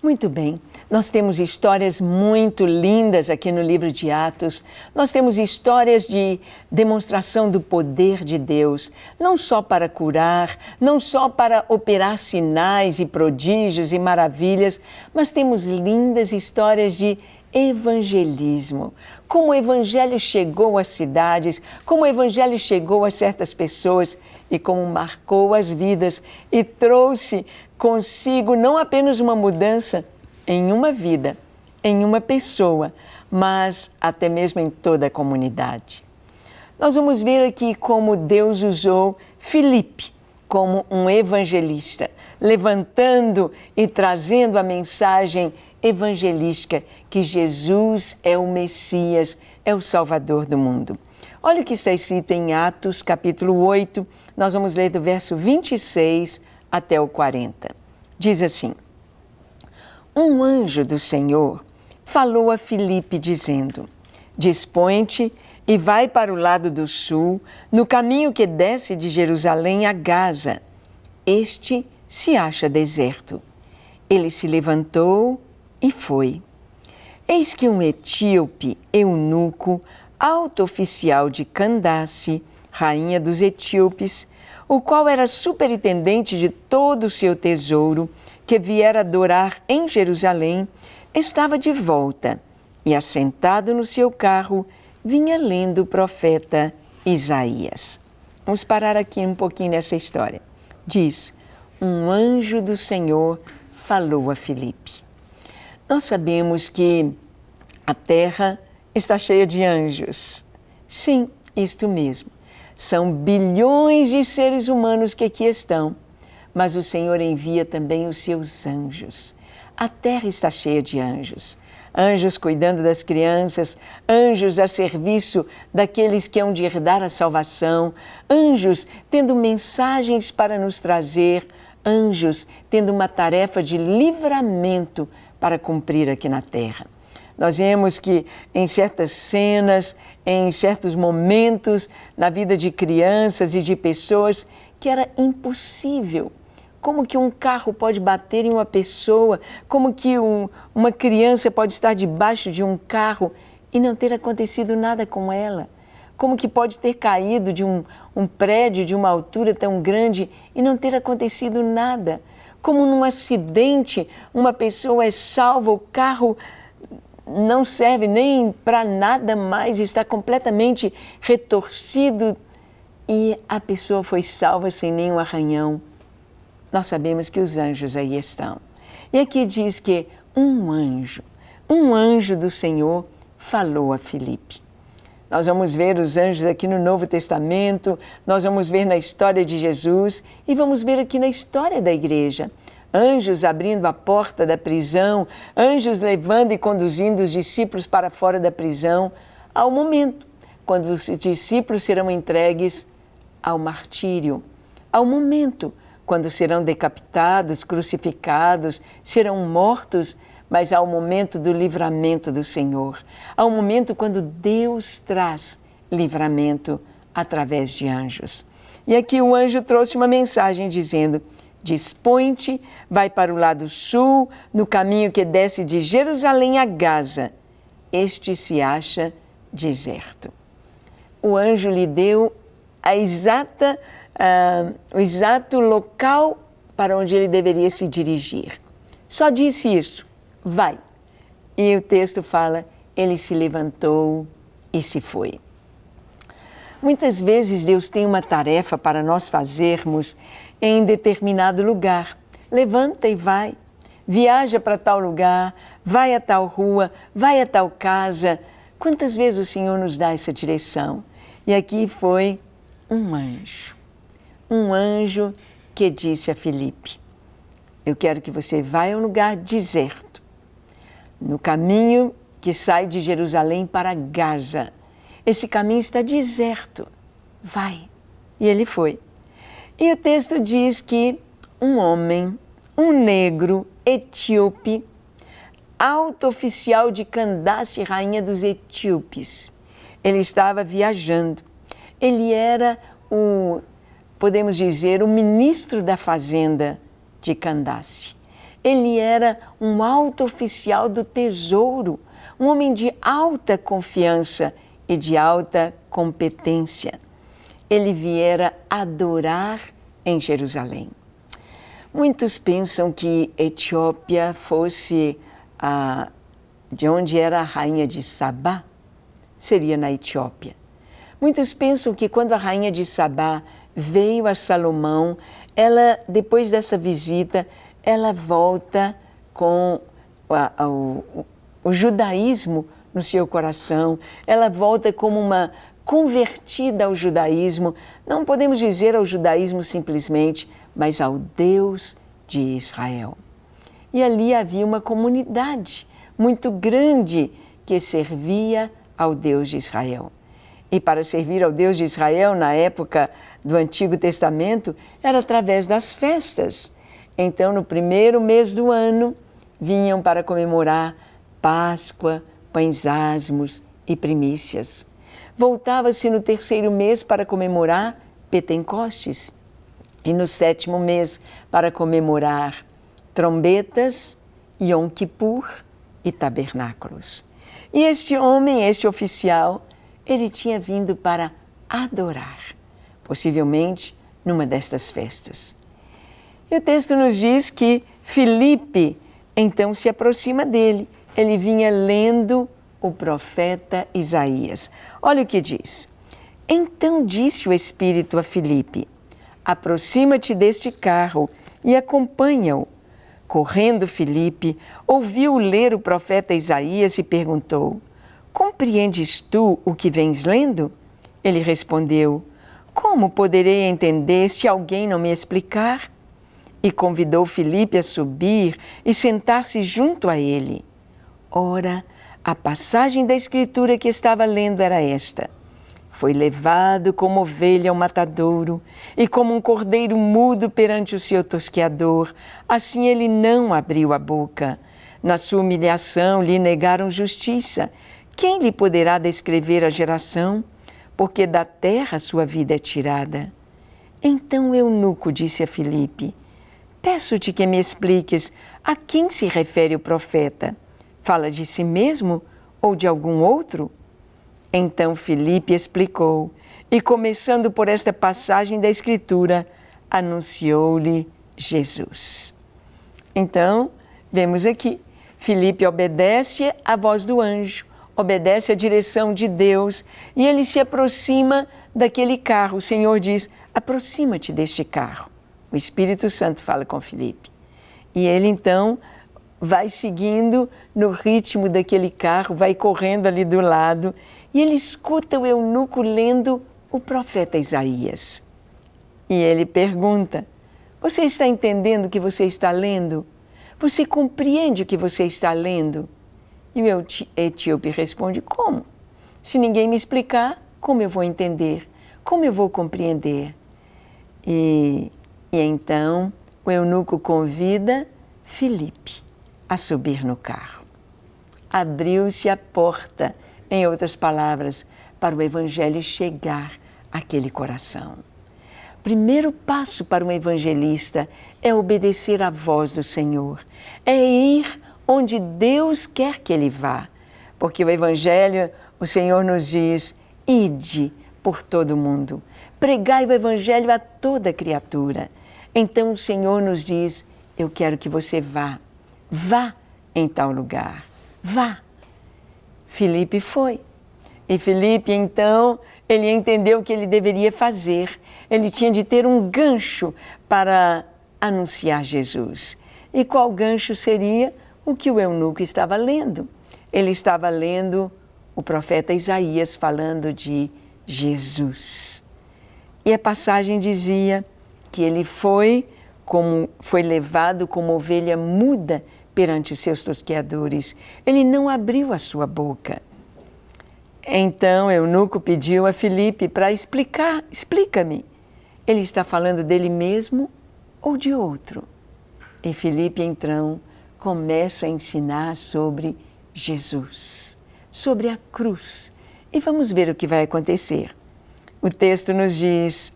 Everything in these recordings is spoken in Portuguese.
Muito bem, nós temos histórias muito lindas aqui no livro de Atos. Nós temos histórias de demonstração do poder de Deus, não só para curar, não só para operar sinais e prodígios e maravilhas, mas temos lindas histórias de evangelismo. Como o evangelho chegou às cidades, como o evangelho chegou a certas pessoas e como marcou as vidas e trouxe consigo não apenas uma mudança em uma vida, em uma pessoa, mas até mesmo em toda a comunidade. Nós vamos ver aqui como Deus usou Filipe como um evangelista, levantando e trazendo a mensagem evangelística que Jesus é o Messias, é o Salvador do mundo. Olha o que está escrito em Atos, capítulo 8, nós vamos ler do verso 26 até o 40. Diz assim: Um anjo do Senhor falou a Filipe dizendo: Dispõe-te e vai para o lado do sul, no caminho que desce de Jerusalém a Gaza. Este se acha deserto. Ele se levantou e foi. Eis que um etíope, eunuco, alto oficial de Candace, rainha dos etíopes, o qual era superintendente de todo o seu tesouro, que viera adorar em Jerusalém, estava de volta e, assentado no seu carro, vinha lendo o profeta Isaías. Vamos parar aqui um pouquinho nessa história. Diz: um anjo do Senhor falou a Filipe. Nós sabemos que a terra está cheia de anjos. Sim, isto mesmo. São bilhões de seres humanos que aqui estão, mas o Senhor envia também os seus anjos. A terra está cheia de anjos. Anjos cuidando das crianças, anjos a serviço daqueles que hão de herdar a salvação, anjos tendo mensagens para nos trazer, anjos tendo uma tarefa de livramento para cumprir aqui na terra. Nós vemos que em certas cenas, em certos momentos na vida de crianças e de pessoas, que era impossível. Como que um carro pode bater em uma pessoa? Como que uma criança pode estar debaixo de um carro e não ter acontecido nada com ela? Como que pode ter caído de um prédio de uma altura tão grande e não ter acontecido nada? Como num acidente uma pessoa é salva, o carro não serve nem para nada mais, está completamente retorcido e a pessoa foi salva sem nenhum arranhão. Nós sabemos que os anjos aí estão. E aqui diz que um anjo do Senhor falou a Filipe. Nós vamos ver os anjos aqui no Novo Testamento, nós vamos ver na história de Jesus e vamos ver aqui na história da igreja. Anjos abrindo a porta da prisão, anjos levando e conduzindo os discípulos para fora da prisão, ao momento quando os discípulos serão entregues ao martírio, ao momento quando serão decapitados, crucificados, serão mortos, mas ao momento do livramento do Senhor, ao momento quando Deus traz livramento através de anjos. E aqui o anjo trouxe uma mensagem dizendo: Dispõe-te, vai para o lado sul, no caminho que desce de Jerusalém a Gaza. Este se acha deserto. O anjo lhe deu o exato local para onde ele deveria se dirigir. Só disse isso: vai. E o texto fala: ele se levantou e se foi. Muitas vezes Deus tem uma tarefa para nós fazermos em determinado lugar. Levanta e vai. Viaja para tal lugar, vai a tal rua, vai a tal casa. Quantas vezes o Senhor nos dá essa direção? E aqui foi um anjo que disse a Filipe: eu quero que você vá a um lugar deserto, no caminho que sai de Jerusalém para Gaza. Esse caminho está deserto, vai. E ele foi. E o texto diz que um homem, um negro, etíope, alto oficial de Candace, rainha dos etíopes, ele estava viajando. Ele era podemos dizer, o ministro da fazenda de Candace. Ele era um alto oficial do tesouro, um homem de alta confiança e de alta competência. Ele viera adorar em Jerusalém. Muitos pensam que Etiópia fosse de onde era a rainha de Sabá, seria na Etiópia. Muitos pensam que quando a rainha de Sabá veio a Salomão, ela, depois dessa visita, ela volta com o judaísmo no seu coração, ela volta como uma convertida ao judaísmo, não podemos dizer ao judaísmo simplesmente, mas ao Deus de Israel. E ali havia uma comunidade muito grande que servia ao Deus de Israel. E para servir ao Deus de Israel, na época do Antigo Testamento, era através das festas. Então, no primeiro mês do ano, vinham para comemorar Páscoa, pães asmos e primícias. Voltava-se no terceiro mês para comemorar Pentecostes. E no sétimo mês para comemorar trombetas, Yom Kippur e tabernáculos. E este homem, este oficial, ele tinha vindo para adorar, possivelmente numa destas festas. E o texto nos diz que Filipe então se aproxima dele. Ele vinha lendo o profeta Isaías. Olha o que diz. Então disse o Espírito a Filipe: aproxima-te deste carro e acompanha-o. Correndo Filipe, ouviu ler o profeta Isaías e perguntou: compreendes tu o que vens lendo? Ele respondeu: como poderei entender se alguém não me explicar? E convidou Filipe a subir e sentar-se junto a ele. Ora, a passagem da Escritura que estava lendo era esta: foi levado como ovelha ao matadouro, e como um cordeiro mudo perante o seu tosqueador, assim ele não abriu a boca. Na sua humilhação lhe negaram justiça. Quem lhe poderá descrever a geração? Porque da terra sua vida é tirada. Então o eunuco disse a Filipe: peço-te que me expliques a quem se refere o profeta. Fala de si mesmo ou de algum outro? Então Filipe explicou, e começando por esta passagem da Escritura, anunciou-lhe Jesus. Então, vemos aqui, Filipe obedece à voz do anjo, obedece à direção de Deus, e ele se aproxima daquele carro. O Senhor diz: aproxima-te deste carro. O Espírito Santo fala com Filipe. E ele então vai seguindo no ritmo daquele carro, vai correndo ali do lado, e ele escuta o eunuco lendo o profeta Isaías. E ele pergunta: você está entendendo o que você está lendo? Você compreende o que você está lendo? E o etíope responde: como? Se ninguém me explicar, como eu vou entender? Como eu vou compreender? E então o eunuco convida Filipe a subir no carro. Abriu-se a porta, em outras palavras, para o Evangelho chegar àquele coração. Primeiro passo para um evangelista é obedecer à voz do Senhor, é ir onde Deus quer que ele vá, porque o Evangelho, o Senhor nos diz: ide por todo o mundo, pregai o Evangelho a toda criatura. Então o Senhor nos diz: eu quero que você vá em tal lugar, vá. Filipe foi. E Filipe, então, ele entendeu o que ele deveria fazer. Ele tinha de ter um gancho para anunciar Jesus. E qual gancho seria? O que o eunuco estava lendo. Ele estava lendo o profeta Isaías falando de Jesus. E a passagem dizia que ele foi levado como ovelha muda perante os seus tosqueadores. Ele não abriu a sua boca. Então, o eunuco pediu a Filipe para explicar: explica-me, ele está falando dele mesmo ou de outro? E Filipe, então, começa a ensinar sobre Jesus, sobre a cruz. E vamos ver o que vai acontecer. O texto nos diz: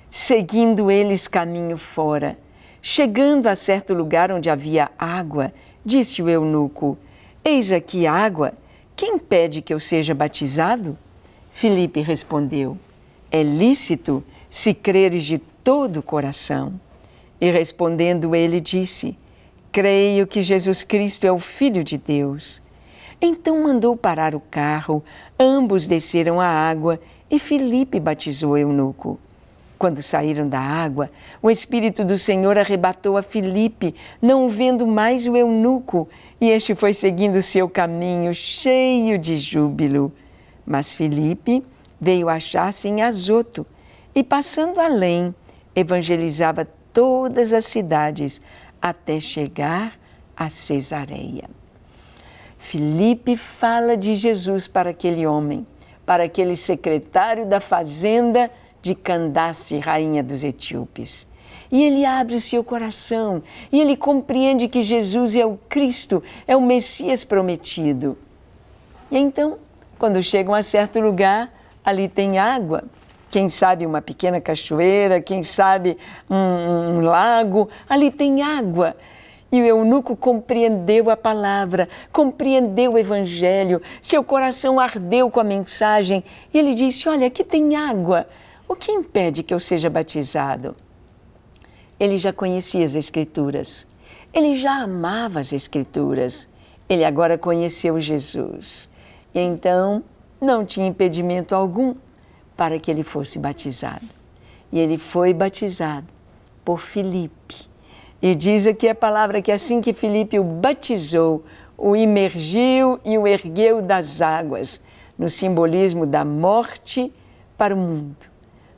seguindo eles caminho fora, Chegando a certo lugar onde havia água, disse o eunuco: Eis aqui água, quem pede que eu seja batizado? Filipe respondeu: É lícito, se creres de todo o coração. E respondendo ele disse: Creio que Jesus Cristo é o Filho de Deus. Então mandou parar o carro, ambos desceram à água e Filipe batizou o eunuco. Quando saíram da água, o Espírito do Senhor arrebatou a Filipe, não vendo mais o eunuco, e este foi seguindo seu caminho, cheio de júbilo. Mas Filipe veio achar-se em Azoto, e passando além, evangelizava todas as cidades, até chegar a Cesareia. Filipe fala de Jesus para aquele homem, para aquele secretário da fazenda de Candace, rainha dos etíopes. E ele abre o seu coração e ele compreende que Jesus é o Cristo, é o Messias prometido. E então, quando chegam a certo lugar, ali tem água. Quem sabe uma pequena cachoeira, quem sabe um lago, ali tem água. E o eunuco compreendeu a palavra, compreendeu o evangelho, seu coração ardeu com a mensagem e ele disse: Olha, aqui tem água. O que impede que eu seja batizado? Ele já conhecia as Escrituras, ele já amava as Escrituras, ele agora conheceu Jesus. E então não tinha impedimento algum para que ele fosse batizado. E ele foi batizado por Filipe. E diz aqui a palavra que assim que Filipe o batizou, o imergiu e o ergueu das águas, no simbolismo da morte para o mundo.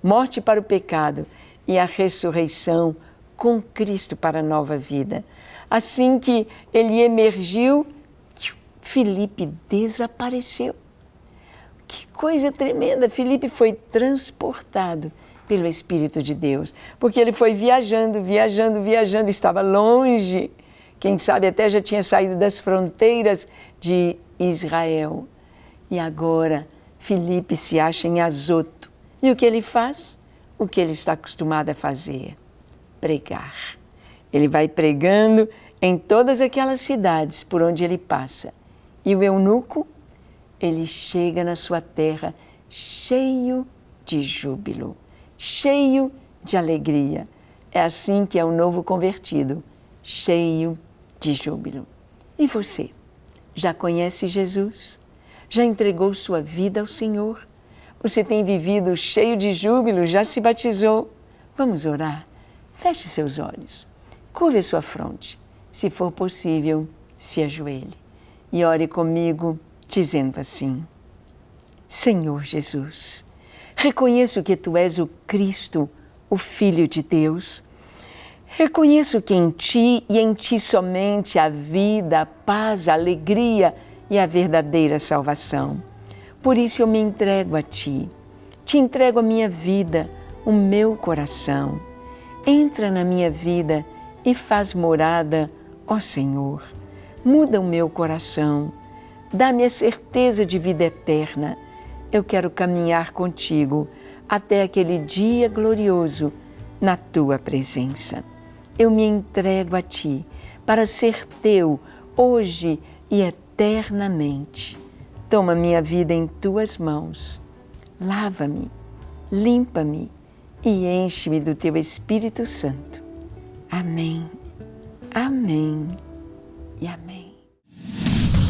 Morte para o pecado e a ressurreição com Cristo para a nova vida. Assim que ele emergiu, Filipe desapareceu. Que coisa tremenda! Filipe foi transportado pelo Espírito de Deus, porque ele foi viajando, estava longe. Quem sabe até já tinha saído das fronteiras de Israel. E agora Filipe se acha em Azoto. E o que ele faz? O que ele está acostumado a fazer: pregar. Ele vai pregando em todas aquelas cidades por onde ele passa. E o eunuco, ele chega na sua terra cheio de júbilo, cheio de alegria. É assim que é o novo convertido, cheio de júbilo. E você, já conhece Jesus? Já entregou sua vida ao Senhor? Você tem vivido cheio de júbilo? Já se batizou? Vamos orar? Feche seus olhos, curve a sua fronte. Se for possível, se ajoelhe e ore comigo, dizendo assim: Senhor Jesus, reconheço que Tu és o Cristo, o Filho de Deus. Reconheço que em Ti e em Ti somente há vida, a paz, a alegria e a verdadeira salvação. Por isso eu me entrego a Ti. Te entrego a minha vida, o meu coração. Entra na minha vida e faz morada, ó Senhor. Muda o meu coração. Dá-me a certeza de vida eterna. Eu quero caminhar contigo até aquele dia glorioso na Tua presença. Eu me entrego a Ti para ser Teu hoje e eternamente. Toma minha vida em Tuas mãos. Lava-me, limpa-me e enche-me do Teu Espírito Santo. Amém, amém e amém.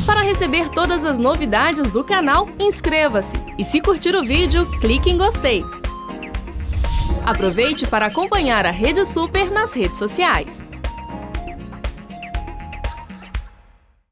Para receber todas as novidades do canal, inscreva-se e, se curtir o vídeo, clique em gostei. Aproveite para acompanhar a Rede Super nas redes sociais.